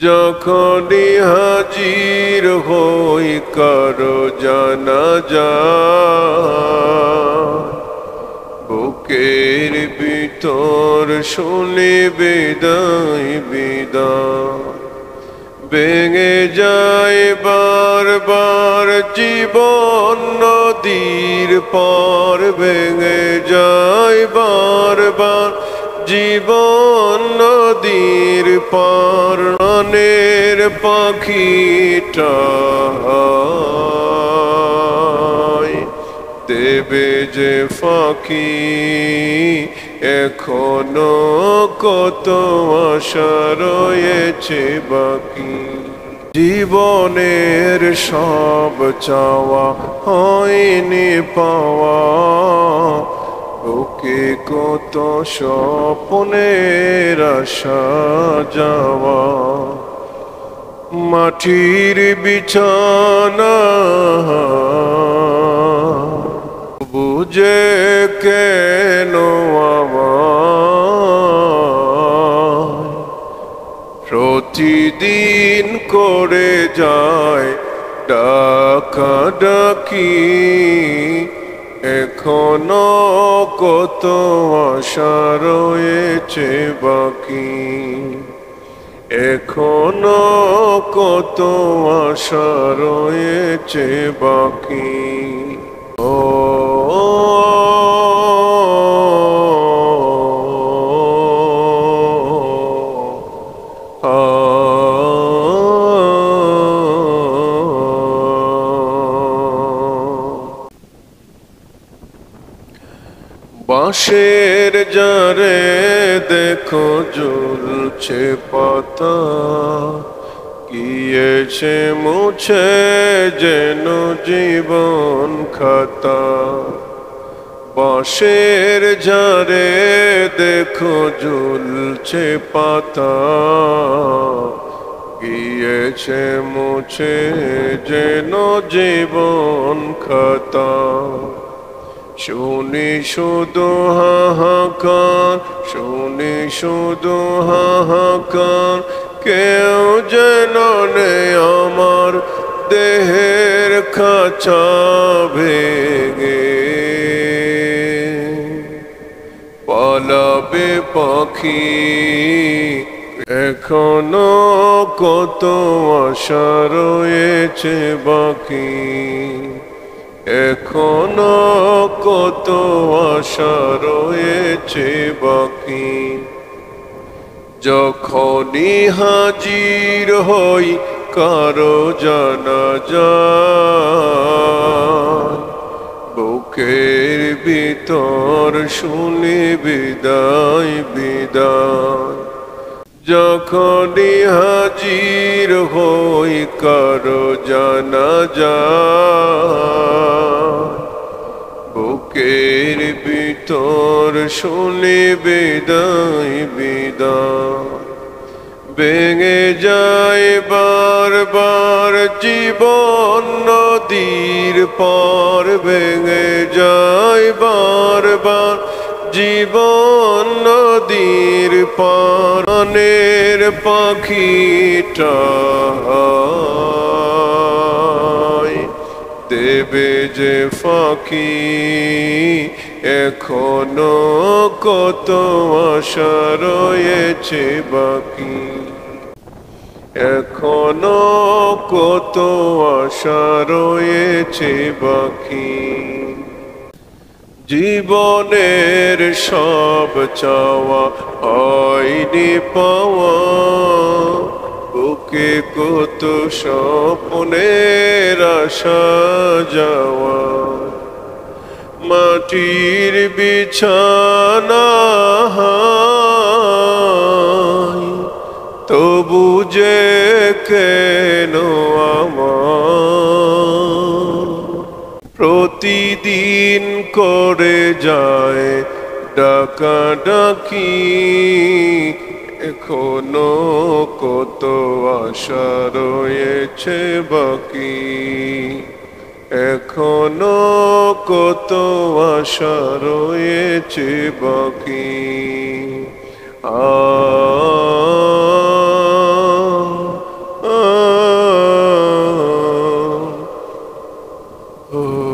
যখনই হাজির হই কারো জানাজায়, বুকের ভিতর শুনি বিদায় বিদায়। ভেঙে যায় বারবার জীবন নদীর পার, ভেঙে যায় বারবার জীবন নদীর পার। প্রাণের পাখিটা দেবে যে ফাঁকি, এখনো কত আশা রয়েছে বাকি। জীবনের সব চাওয়া হয়নি পাওয়া, বুকে কত স্বপ্নের আসা যাওয়া। মাটির বিছানা বুঝে কেন আমায় প্রতিদিন করে যায় ডাকাডাকি, এখনো কত আশা রয়েছে বাকি, এখনো কত আশা রয়েছে বাকি। ও বাঁশের জারে দেখো ঝুলছে পাতা, গিয়েছে মুছে যেন জীবন খাতা। বাঁশের জারে দেখো ঝুলছে পাতা, গিয়েছে মুছে যেন জীবন খাতা। শুনি শুধু হাহাকার, শুনি শুধু হাহাকার, কেউ যেন নেই আমার দেহের খাঁচা ভেঙে। পালাবে পাখি এখনো কত আশা রয়েছে বাকি, এখনো কত আশা রয়েছে বাকি। যখনই হাজির হই কারো জানাজায়, বুকের ভিতর শুনি বিদায় বিদায়। যখনই হাজির হই কারো জানাজায়, বুকের ভিতর শুনি বিদায় বিদায়। ভেঙে যায় বারবার জীবন নদীর পার, ভেঙে যায় বারবার জীবন নদীর পার। প্রাণের পাখিটা দেবে যে ফাঁকি, এখনো কত আশা রয়েছে বাকি, এখনো কত আশা রয়েছে বাকি। জীবনের সব চাওয়া হয়নি পাওয়া, বুকে কত স্বপ্নের আসা যাওয়া। মাটির বিছানা তবু যে কেন আমার প্রতিদিন করে যায় ডাকাডাকি, এখনো কত আশা রয়েছে বাকি, এখনো কত আশা রয়েছে বাকি। ও